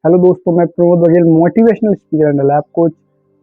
Hello दोस्तों, मैं Pramod Baghel, motivational speaker and life coach.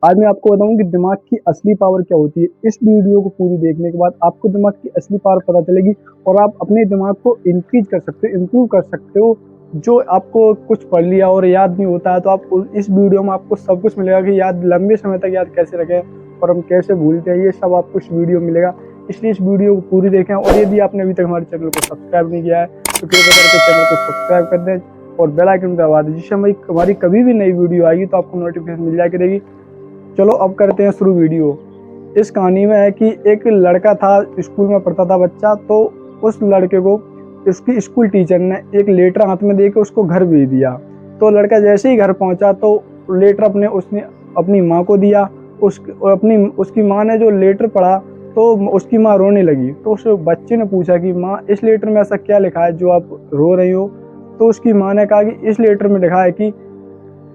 आज मैं आपको बताऊं कि दिमाग की असली पावर क्या होती है। इस वीडियो को पूरी देखने के बाद आपको दिमाग की असली पावर पता चलेगी और आप अपने दिमाग को इंक्रीज कर सकते हो, इम्प्रूव कर सकते हो। जो आपको कुछ पढ़ लिया और याद नहीं होता है तो आप इस वीडियो में आपको सब कुछ मिलेगा कि याद लंबे समय तक याद कैसे रखें और हम कैसे भूलते हैं, ये सब आपको इस वीडियो में मिलेगा। इसलिए इस वीडियो को पूरी देखें और यदि आपने अभी तक हमारे चैनल को सब्सक्राइब नहीं किया है तो कृपया करके चैनल को सब्सक्राइब कर दें और बेल आइकन दबा दें, जिससे हमारी कभी भी नई वीडियो आएगी तो आपको नोटिफिकेशन मिल जाया करेगी। चलो अब करते हैं शुरू वीडियो। इस कहानी में है कि एक लड़का था, स्कूल में पढ़ता था बच्चा। तो उस लड़के को उसकी स्कूल टीचर ने एक लेटर हाथ में दे के उसको घर भेज दिया। तो लड़का जैसे ही घर पहुंचा तो लेटर उसने अपनी माँ को दिया। उसकी माँ ने जो लेटर पढ़ा तो उसकी माँ रोने लगी। तो उस बच्चे ने पूछा कि माँ, इस लेटर में ऐसा क्या लिखा है जो आप रो रही हो। तो उसकी माँ ने कहा कि इस लेटर में लिखा है कि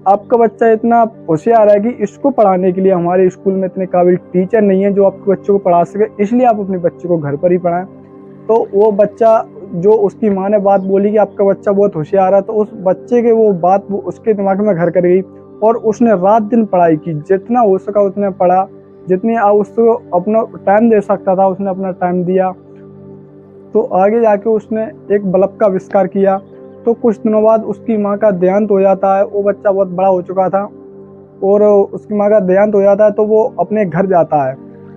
आपका बच्चा इतना होशियार है कि इसको पढ़ाने के लिए हमारे स्कूल में इतने काबिल टीचर नहीं है जो आपके बच्चे को पढ़ा सके, इसलिए आप अपने बच्चे को घर पर ही पढ़ाएं। तो वो बच्चा, जो उसकी माँ ने बात बोली कि आपका बच्चा बहुत होशियार है, तो उस बच्चे के वो बात वो उसके दिमाग में घर कर गई और उसने रात दिन पढ़ाई की, जितना हो सका उतने पढ़ा, जितनी उसको अपना टाइम दे सकता था उसने अपना टाइम दिया। तो आगे जाके उसने एक बल्ब का आविष्कार किया। तो कुछ दिनों बाद उसकी माँ का देहांत हो जाता है। वो बच्चा बहुत बड़ा हो चुका था और उसकी माँ का देहांत हो जाता है तो वो अपने घर जाता है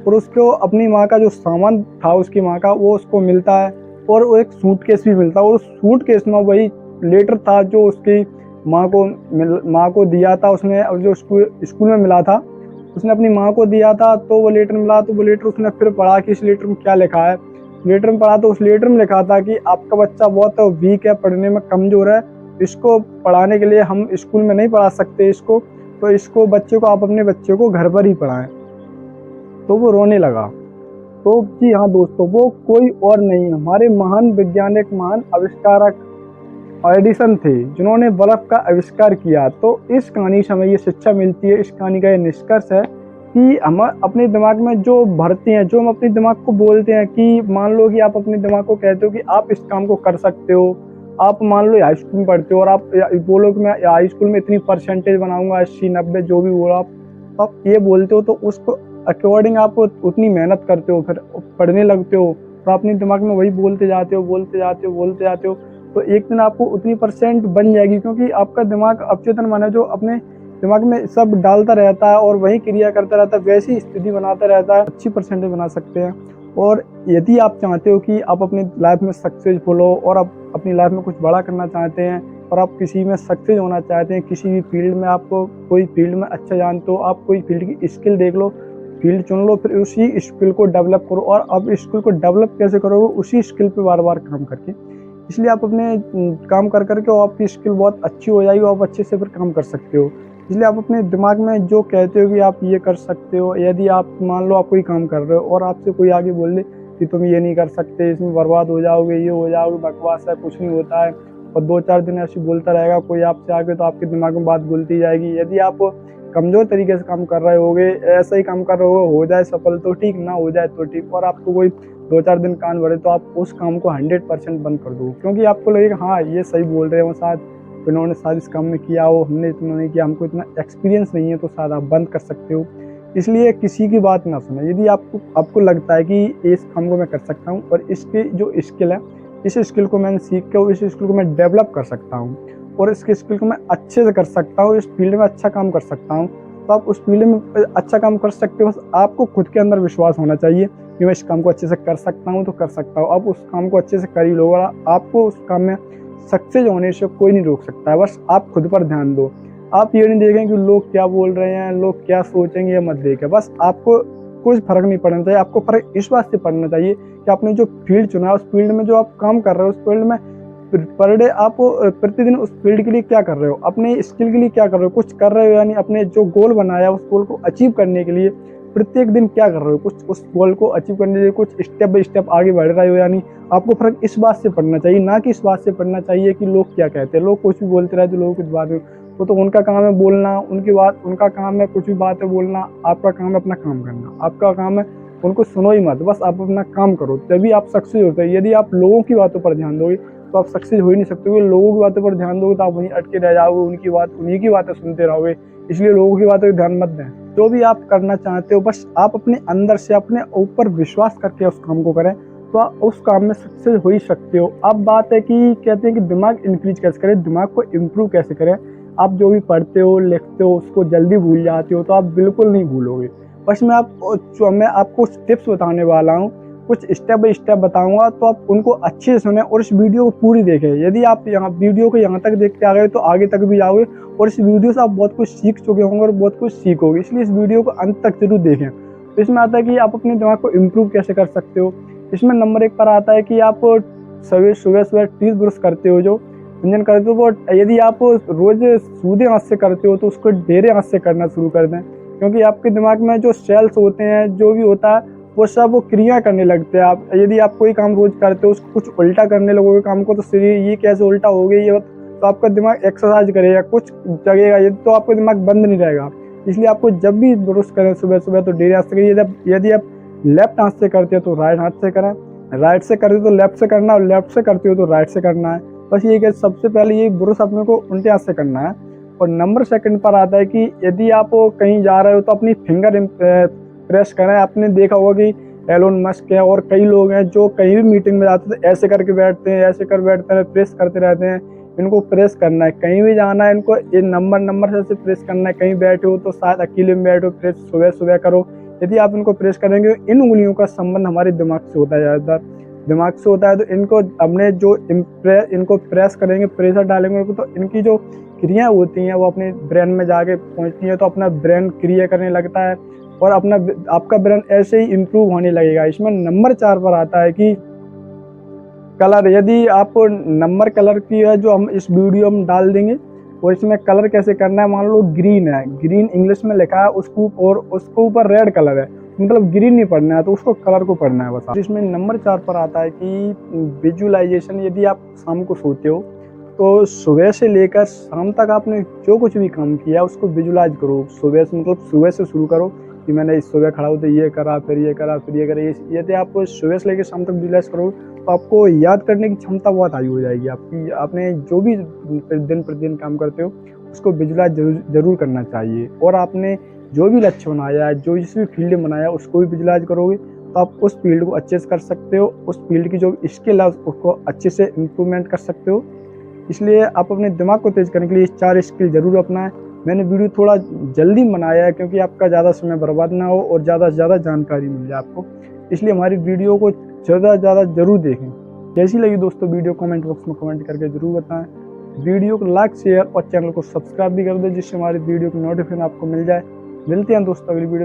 और उसको अपनी माँ का जो सामान था उसकी माँ का वो उसको मिलता है और वो एक सूटकेस भी मिलता है और उस सूटकेस में वही लेटर था जो उसकी माँ को दिया था उसने, और जो स्कूल में मिला था उसने अपनी माँ को दिया था। तो वो लेटर मिला तो वो लेटर उसने फिर पढ़ा कि इस लेटर में क्या लिखा है। लेटर में पढ़ा तो उस लेटर में लिखा था कि आपका बच्चा बहुत वीक है, पढ़ने में कमजोर है, इसको पढ़ाने के लिए हम स्कूल में नहीं पढ़ा सकते इसको, तो इसको बच्चे को आप अपने बच्चे को घर पर ही पढ़ाएं। तो वो रोने लगा। तो जी हाँ दोस्तों, वो कोई और नहीं, हमारे महान वैज्ञानिक, महान आविष्कारक एडिसन थे, जिन्होंने बल्ब का आविष्कार किया। तो इस कहानी से हमें ये शिक्षा मिलती है, इस कहानी का ये निष्कर्ष है कि हम अपने दिमाग में जो भरते हैं, जो हम अपने दिमाग को बोलते हैं कि मान लो कि आप अपने दिमाग को कहते हो कि आप इस काम को कर सकते हो। आप मान लो हाई स्कूल में पढ़ते हो और आप बोलो कि मैं हाई स्कूल में इतनी परसेंटेज बनाऊंगा, 80 90 जो भी बोलो आप ये बोलते हो तो उसको अकॉर्डिंग आप उतनी मेहनत करते हो, फिर पढ़ने लगते हो तो अपने दिमाग में वही बोलते जाते हो, बोलते जाते हो, बोलते जाते हो। तो एक दिन आपको उतनी परसेंट बन जाएगी, क्योंकि आपका दिमाग अवचेतन मन है जो अपने दिमाग में सब डालता रहता है और वही क्रिया करता रहता है, वैसी स्थिति बनाता रहता है, अच्छी परसेंटेज बना सकते हैं। और यदि आप चाहते हो कि आप अपनी लाइफ में सक्सेसफुल हो और आप अपनी लाइफ में कुछ बड़ा करना चाहते हैं और आप किसी में सक्सेस होना चाहते हैं, किसी भी फील्ड में, आपको कोई फील्ड में अच्छा जानते हो, आप कोई फील्ड की स्किल देख लो, फील्ड चुन लो, फिर उसी स्किल को डेवलप करो। और अब स्किल को डेवलप कैसे करोगे? उसी स्किल पे बार बार काम करके। इसलिए आप अपने काम कर करके और आपकी स्किल बहुत अच्छी हो जाएगी और आप अच्छे से फिर काम कर सकते हो। इसलिए आप अपने दिमाग में जो कहते हो कि आप ये कर सकते हो, यदि आप मान लो आप कोई काम कर रहे हो और आपसे कोई आगे बोल दे कि तुम ये नहीं कर सकते, इसमें बर्बाद हो जाओगे, ये हो जाओगे, बकवास है, कुछ नहीं होता है, और 2 4 दिन ऐसे बोलता रहेगा कोई आपसे आगे, तो आपके दिमाग में बात घुलती जाएगी। यदि आप कमजोर तरीके से काम कर रहे होगे, ऐसा ही काम कर रहे हो, हो जाए सफल तो ठीक, ना हो जाए तो ठीक, और आपको कोई 2 4 दिन कान भरे तो आप उस काम को 100% बंद कर दो, क्योंकि आपको लगेगा हाँ ये सही बोल रहे हो, शायद इन्होंने शायद इस काम में किया हो, हमने इतना नहीं किया, हमको इतना एक्सपीरियंस नहीं है, तो शायद आप बंद कर सकते हो। इसलिए किसी की बात ना सुने। यदि आपको लगता है कि इस काम को मैं कर सकता हूँ और इसकी जो स्किल है, इस स्किल को मैंने सीख के इस स्किल को मैं डेवलप कर सकता हूँ और इस स्किल को मैं अच्छे से कर सकता हूँ, इस फील्ड में अच्छा काम कर सकता हूँ, तो आप उस फील्ड में अच्छा काम कर सकते हो। बस आपको खुद के अंदर विश्वास होना चाहिए कि मैं इस काम को अच्छे से कर सकता हूँ, तो कर सकता हूँ। आप उस काम को अच्छे से कर ही लो और आपको उस काम में सक्सेस होने से कोई नहीं रोक सकता है। बस आप खुद पर ध्यान दो। आप ये नहीं देखें कि लोग क्या बोल रहे हैं, लोग क्या सोचेंगे, ये मत देखें। बस आपको कुछ फर्क नहीं पड़ना चाहिए। आपको फर्क इस बात से पड़ना चाहिए कि आपने जो फील्ड चुना है, उस फील्ड में जो आप काम कर रहे हो, उस फील्ड में पर डे आप प्रतिदिन उस फील्ड के लिए क्या कर रहे हो, अपने स्किल के लिए क्या कर रहे हो, कुछ कर रहे हो, यानी अपने जो गोल बनाया उस गोल को अचीव करने के लिए प्रत्येक दिन क्या कर रहे हो, कुछ उस गोल को अचीव करने के लिए कुछ स्टेप बाय स्टेप आगे बढ़ रहे हो। यानी आपको फर्क इस बात से पड़ना चाहिए, ना कि इस बात से पड़ना चाहिए कि लोग क्या कहते हैं। लोग कुछ भी बोलते रहते, लोगों की बात वो तो उनका काम है बोलना, उनकी बात, उनका काम है कुछ भी बात है बोलना। आपका काम है अपना काम करना, आपका काम है उनको सुनो ही मत, बस आप अपना काम करो, तभी आप सक्सेस होते हैं। यदि आप लोगों की बातों पर ध्यान दोगे, तो आप सक्सेस हो ही नहीं सकते, क्योंकि लोगों की बातों पर ध्यान दोगे तो आप वहीं अटके रह जाओगे, उन्हीं की बातें सुनते रहोगे। इसलिए लोगों की बातों पर ध्यान मत दें। जो भी आप करना चाहते हो बस आप अपने अंदर से अपने ऊपर विश्वास करके उस काम को करें, तो आप उस काम में सक्सेस हो ही सकते हो। अब बात है कि कहते हैं कि दिमाग इंक्रीज कैसे करें, दिमाग को इम्प्रूव कैसे करें। आप जो भी पढ़ते हो लिखते हो उसको जल्दी भूल जाते हो, तो आप बिल्कुल नहीं भूलोगे। बस मैं आपको कुछ टिप्स बताने वाला हूँ, कुछ स्टेप बाय स्टेप बताऊंगा, तो आप उनको अच्छे से सुने और इस वीडियो को पूरी देखें। यदि आप वीडियो को यहाँ तक देख के आ गए तो आगे तक भी जाओगे, और इस वीडियो से आप बहुत कुछ सीख चुके होंगे और बहुत कुछ सीखोगे। इसलिए इस वीडियो को अंत तक जरूर देखें। तो इसमें आता है कि आप अपने दिमाग को इम्प्रूव कैसे कर सकते हो। इसमें नंबर 1 पर आता है कि आप सुबह सुबह टीथ ब्रश करते हो, जो भंजन करते हो, वो यदि आप रोज सीधे हाथ से करते हो तो उसको टेढ़े हाथ से करना शुरू कर दें, क्योंकि आपके दिमाग में जो सेल्स होते हैं, जो भी होता है, वो सब वो क्रिया करने लगते हैं। आप यदि आप कोई काम रोज करते हो उसको कुछ उल्टा करने लगोगे काम को, तो शरीर ये कैसे उल्टा हो गई, ये तो आपका दिमाग एक्सरसाइज करेगा, कुछ जगेगा, ये तो आपका दिमाग बंद नहीं रहेगा। इसलिए आपको जब भी ब्रश करें सुबह सुबह तो टेढ़े हाथ से करिए। यदि आप लेफ्ट हाथ से करते हो तो राइट हाथ से करें, राइट से करते हो तो लेफ्ट से करना, और लेफ्ट से करते हो तो राइट से करना है। बस ये सबसे पहले ये ब्रश अपने को उल्टे हाथ से करना है। और नंबर 2 पर आता है कि यदि आप कहीं जा रहे हो तो अपनी फिंगर प्रेस करें। आपने देखा होगा कि एलोन मस्क है और कई लोग हैं जो कहीं भी मीटिंग में जाते हैं ऐसे करके बैठते हैं, ऐसे कर बैठते हैं, प्रेस करते रहते हैं। इनको प्रेस करना है, कहीं भी जाना है इनको ये नंबर से प्रेस करना है। कहीं बैठे हो तो शायद अकेले में बैठो, प्रेस सुबह सुबह करो। यदि आप इनको प्रेस करेंगे, इन उंगलियों का संबंध हमारे दिमाग से होता है, ज़्यादातर दिमाग से होता है, तो इनको हमने जो इनको प्रेस करेंगे, प्रेशर डालेंगे तो इनकी जो क्रिया होती हैं वो अपने ब्रेन में जाके पहुंचती हैं, तो अपना ब्रेन क्रिया करने लगता है और आपका ब्रेन ऐसे ही इम्प्रूव होने लगेगा। इसमें नंबर 4 पर आता है कि कलर। यदि आप नंबर कलर की है जो हम इस वीडियो में डाल देंगे, और इसमें कलर कैसे करना है, मान लो ग्रीन है, ग्रीन इंग्लिश में लिखा है उसको, और उसको ऊपर रेड कलर है, मतलब ग्रीन नहीं पढ़ना है, तो उसको कलर को पढ़ना है बस। इसमें नंबर 4 पर आता है कि विजुअलाइजेशन। यदि आप शाम को सोते हो तो सुबह से लेकर शाम तक आपने जो कुछ भी काम किया उसको विजुअलाइज करो। सुबह से मतलब सुबह से शुरू करो कि मैंने इस सुबह खड़ा हो तो ये करा, फिर ये करा, फिर ये करा। यदि आप सुबह से लेकर शाम तक विजुअलाइज करो तो आपको याद करने की क्षमता बहुत हाई हो जाएगी आपकी। आपने जो भी दिन प्रतिदिन काम करते हो उसको विजुअलाइज जरूर करना चाहिए। और आपने जो भी लक्ष्य बनाया है, जो जिस भी फील्ड में बनाया उसको भी विजुअलाइज करोगे तो आप उस फील्ड को अच्छे से कर सकते हो। उस फील्ड की जो स्किल है उसको अच्छे से इम्प्रूवमेंट कर सकते हो। इसलिए आप अपने दिमाग को तेज करने के लिए 4 स्किल जरूर अपनाएं। मैंने वीडियो थोड़ा जल्दी बनाया है क्योंकि आपका ज़्यादा समय बर्बाद ना हो और ज़्यादा से ज़्यादा जानकारी मिल जाए आपको। इसलिए हमारी वीडियो को ज़्यादा से ज़्यादा जरूर देखें। कैसी लगी दोस्तों वीडियो, कमेंट बॉक्स में कमेंट करके जरूर बताएं। वीडियो को लाइक शेयर और चैनल को सब्सक्राइब भी कर दें, जिससे हमारी वीडियो की नोटिफिकेशन आपको मिल जाए। मिलते हैं दोस्तों अगली वीडियो।